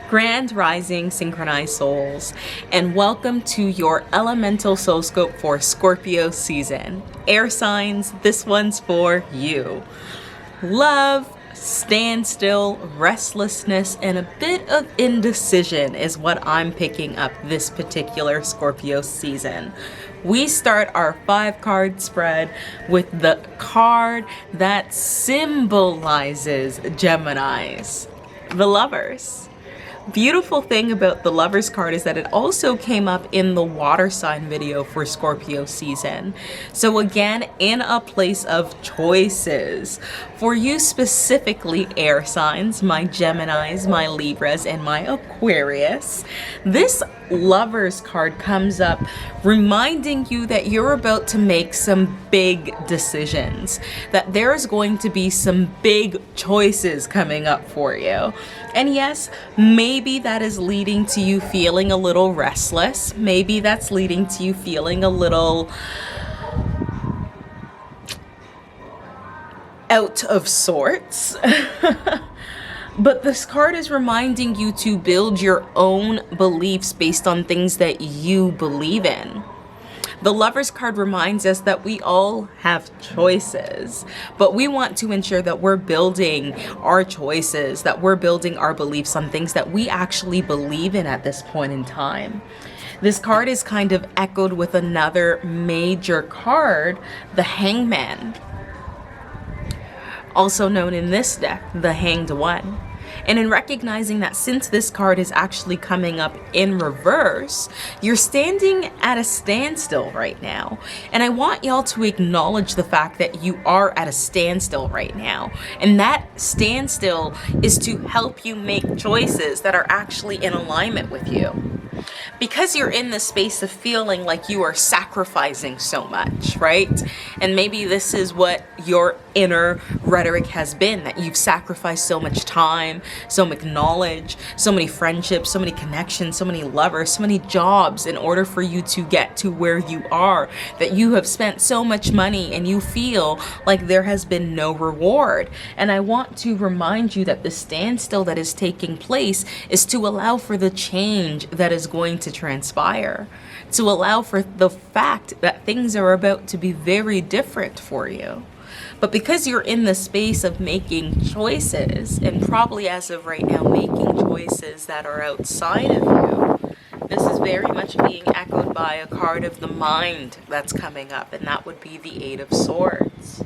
Grand Rising Synchronized Souls, and welcome to your Elemental Soulscope for Scorpio season. Air signs, this one's for you. Love, standstill, restlessness, and a bit of indecision is what I'm picking up this particular Scorpio season. We start our 5-card spread with the card that symbolizes Geminis, the Lovers. Beautiful thing about the Lovers card is that it also came up in the water sign video for Scorpio season. So again, in a place of choices. For you specifically, air signs, my Geminis, my Libras, and my Aquarius, this Lovers card comes up reminding you that you're about to make some big decisions, that there's going to be some big choices coming up for you. And yes, maybe that is leading to you feeling a little restless. Maybe that's leading to you feeling a little out of sorts. But this card is reminding you to build your own beliefs based on things that you believe in. The Lovers card reminds us that we all have choices, but we want to ensure that we're building our choices, that we're building our beliefs on things that we actually believe in at this point in time. This card is kind of echoed with another major card, the Hangman, also known in this deck, the Hanged One. And in recognizing that since this card is actually coming up in reverse, you're standing at a standstill right now. And I want y'all to acknowledge the fact that you are at a standstill right now. And that standstill is to help you make choices that are actually in alignment with you. Because you're in the space of feeling like you are sacrificing so much, right? And maybe this is what your inner rhetoric has been, that you've sacrificed so much time, so much knowledge, so many friendships, so many connections, so many lovers, so many jobs in order for you to get to where you are, that you have spent so much money and you feel like there has been no reward. And I want to remind you that the standstill that is taking place is to allow for the change that is going to transpire, to allow for the fact that things are about to be very different for you. But because you're in the space of making choices, and probably as of right now making choices that are outside of you, this is very much being echoed by a card of the mind that's coming up, and that would be the Eight of Swords.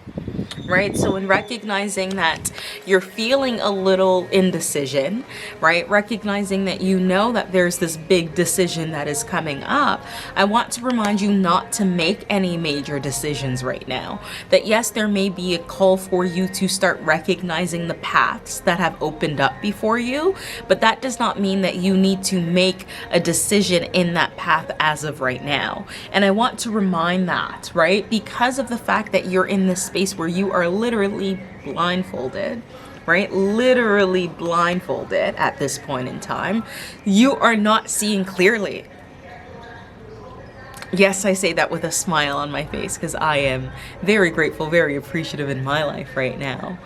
Right? So in recognizing that you're feeling a little indecision, right? Recognizing that you know that there's this big decision that is coming up, I want to remind you not to make any major decisions right now. That yes, there may be a call for you to start recognizing the paths that have opened up before you, but that does not mean that you need to make a decision in that path as of right now. And I want to remind that, right? Because of the fact that you're in this space where you are literally blindfolded, right? Literally blindfolded at this point in time. You are not seeing clearly. Yes, I say that with a smile on my face because I am very grateful, very appreciative in my life right now.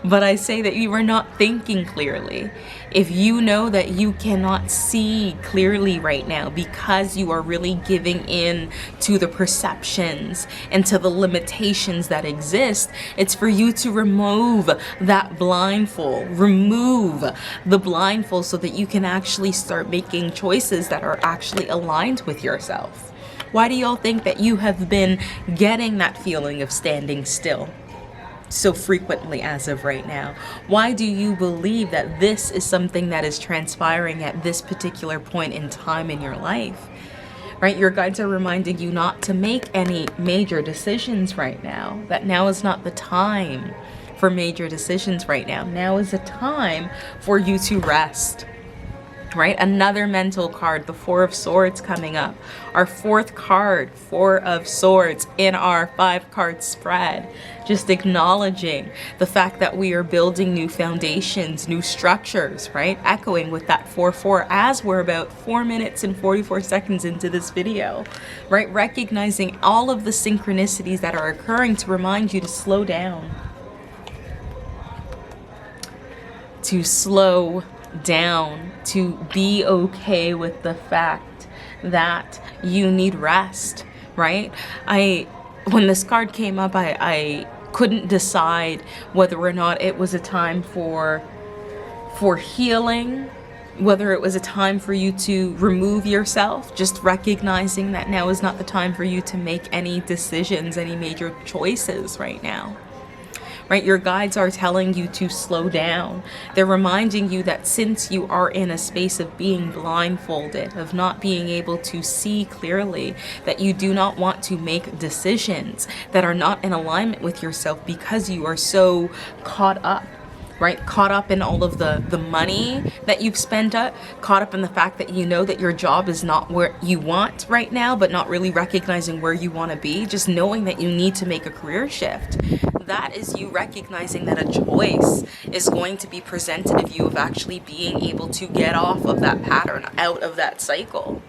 But I say that you are not thinking clearly. If you know that you cannot see clearly right now because you are really giving in to the perceptions and to the limitations that exist, it's for you to remove that blindfold. Remove the blindfold so that you can actually start making choices that are actually aligned with yourself. Why do y'all think that you have been getting that feeling of standing still so frequently as of right now? Why do you believe that this is something that is transpiring at this particular point in time in your life? Right? Your guides are reminding you not to make any major decisions right now, that now is not the time for major decisions right now. Now is a time for you to rest. Right? Another mental card, the Four of Swords coming up. Our fourth card, Four of Swords in our 5-card spread. Just acknowledging the fact that we are building new foundations, new structures, right? Echoing with that 4-4 as we're about 4 minutes and 44 seconds into this video, right? Recognizing all of the synchronicities that are occurring to remind you to slow down. To slow down to be okay with the fact that you need rest, right? When this card came up, I couldn't decide whether or not it was a time for healing, whether it was a time for you to remove yourself, just recognizing that now is not the time for you to make any decisions, any major choices right now. Right? Your guides are telling you to slow down. They're reminding you that since you are in a space of being blindfolded, of not being able to see clearly, that you do not want to make decisions that are not in alignment with yourself because you are so caught up. Right? Caught up in all of the money that you've spent up, caught up in the fact that you know that your job is not where you want right now, but not really recognizing where you want to be, just knowing that you need to make a career shift. That is you recognizing that a choice is going to be presented of you of actually being able to get off of that pattern, out of that cycle.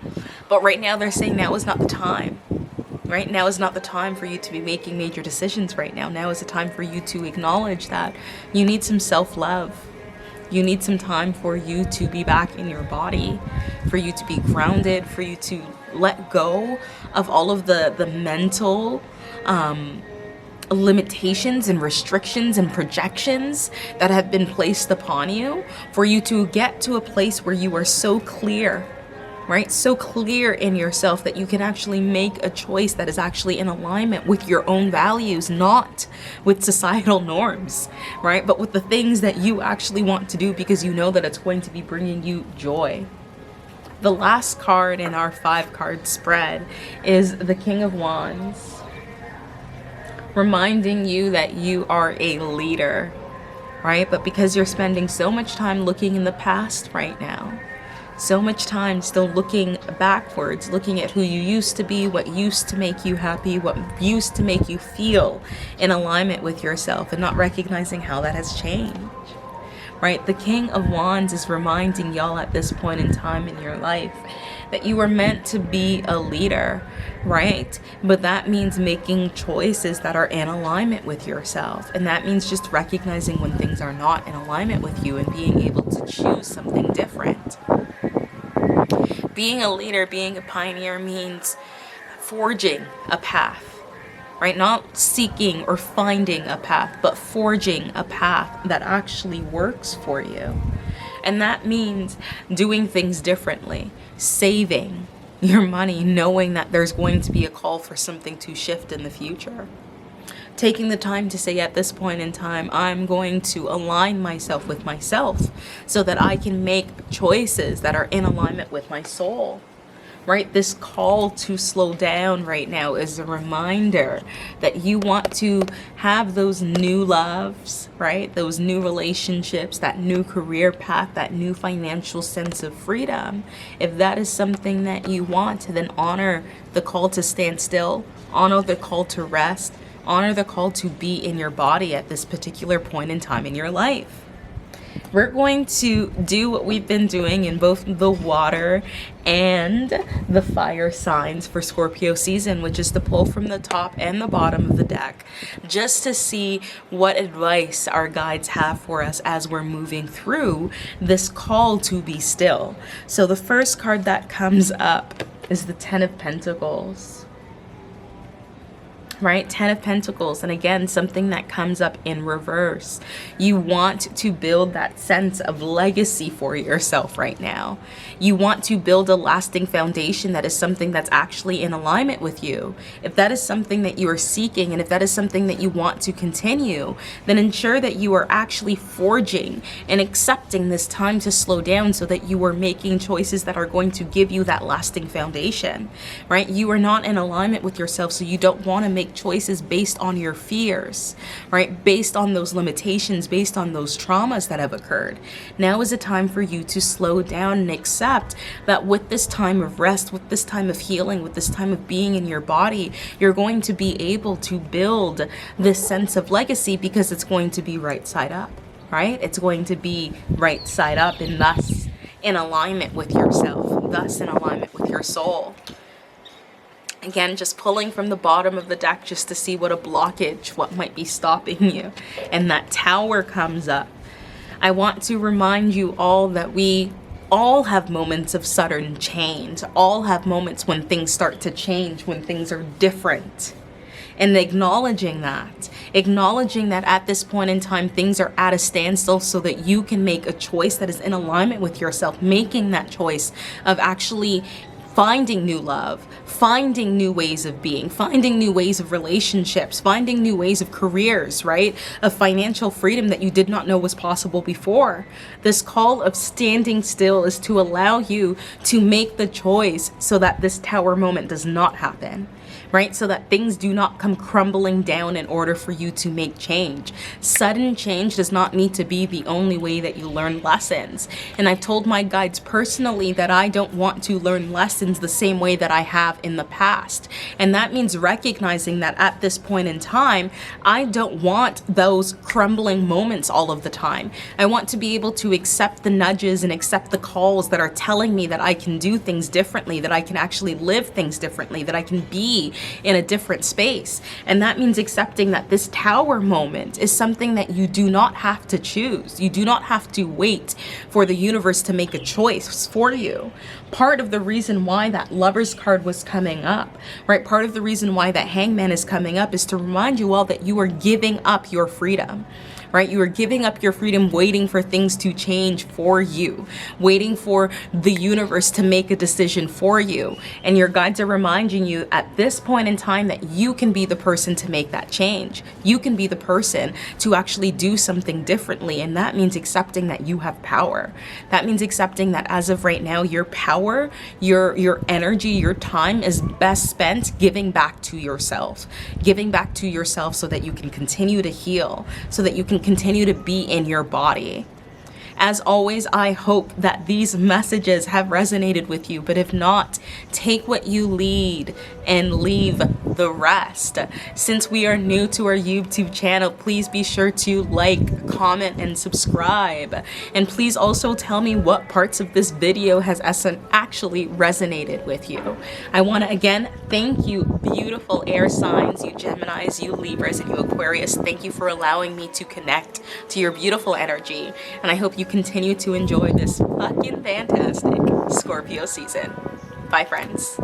But right now they're saying now is not the time. Right now is not the time for you to be making major decisions right now. Now is the time for you to acknowledge that you need some self-love. You need some time for you to be back in your body, for you to be grounded, for you to let go of all of the mental limitations and restrictions and projections that have been placed upon you, for you to get to a place where you are so clear, right? So clear in yourself that you can actually make a choice that is actually in alignment with your own values, not with societal norms, right? But with the things that you actually want to do because you know that it's going to be bringing you joy. The last card in our 5-card spread is the King of Wands, reminding you that you are a leader, right? But because you're spending so much time looking in the past right now, so much time still looking backwards, looking at who you used to be, what used to make you happy, what used to make you feel in alignment with yourself, and not recognizing how that has changed, right? The King of Wands is reminding y'all at this point in time in your life that you were meant to be a leader, right? But that means making choices that are in alignment with yourself. And that means just recognizing when things are not in alignment with you and being able to choose something different. Being a leader, being a pioneer means forging a path, right? Not seeking or finding a path, but forging a path that actually works for you. And that means doing things differently, saving your money, knowing that there's going to be a call for something to shift in the future. Taking the time to say at this point in time, I'm going to align myself with myself so that I can make choices that are in alignment with my soul. Right? This call to slow down right now is a reminder that you want to have those new loves, right? Those new relationships, that new career path, that new financial sense of freedom. If that is something that you want, then honor the call to stand still, honor the call to rest, honor the call to be in your body at this particular point in time in your life. We're going to do what we've been doing in both the water and the fire signs for Scorpio season, which is to pull from the top and the bottom of the deck, just to see what advice our guides have for us as we're moving through this call to be still. So the first card that comes up is the Ten of Pentacles. Right? 10 of Pentacles. And again, something that comes up in reverse. You want to build that sense of legacy for yourself right now. You want to build a lasting foundation that is something that's actually in alignment with you. If that is something that you are seeking, and if that is something that you want to continue, then ensure that you are actually forging and accepting this time to slow down so that you are making choices that are going to give you that lasting foundation, right? You are not in alignment with yourself, so you don't want to make choices based on your fears, right? Based on those limitations, based on those traumas that have occurred. Now is a time for you to slow down and accept that with this time of rest, with this time of healing, with this time of being in your body, you're going to be able to build this sense of legacy because it's going to be right side up, right? It's going to be right side up and thus in alignment with yourself, thus in alignment with your soul. Again, just pulling from the bottom of the deck just to see what a blockage, what might be stopping you. And that Tower comes up. I want to remind you all that we all have moments of sudden change, all have moments when things start to change, when things are different. And acknowledging that at this point in time, things are at a standstill so that you can make a choice that is in alignment with yourself, making that choice of actually finding new love, finding new ways of being, finding new ways of relationships, finding new ways of careers, right? Of financial freedom that you did not know was possible before. This call of standing still is to allow you to make the choice so that this tower moment does not happen. Right? So that things do not come crumbling down in order for you to make change. Sudden change does not need to be the only way that you learn lessons. And I've told my guides personally that I don't want to learn lessons the same way that I have in the past. And that means recognizing that at this point in time, I don't want those crumbling moments all of the time. I want to be able to accept the nudges and accept the calls that are telling me that I can do things differently, that I can actually live things differently, that I can be in a different space. And that means accepting that this tower moment is something that you do not have to choose. You do not have to wait for the universe to make a choice for you. Part of the reason why that Lover's card was coming up, right? Part of the reason why that Hangman is coming up is to remind you all that you are giving up your freedom. Right? You are giving up your freedom, waiting for things to change for you, waiting for the universe to make a decision for you. And your guides are reminding you at this point in time that you can be the person to make that change. You can be the person to actually do something differently. And that means accepting that you have power. That means accepting that as of right now, your power, your energy, your time is best spent giving back to yourself, so that you can continue to heal, so that you can continue to be in your body. As always, I hope that these messages have resonated with you, but if not, take what you lead and leave the rest. Since we are new to our YouTube channel, please be sure to like, comment, and subscribe. And please also tell me what parts of this video has actually resonated with you. I want to again thank you, beautiful air signs, you Geminis, you Libras, and you Aquarius. Thank you for allowing me to connect to your beautiful energy. And I hope you continue to enjoy this fucking fantastic Scorpio season. Bye, friends.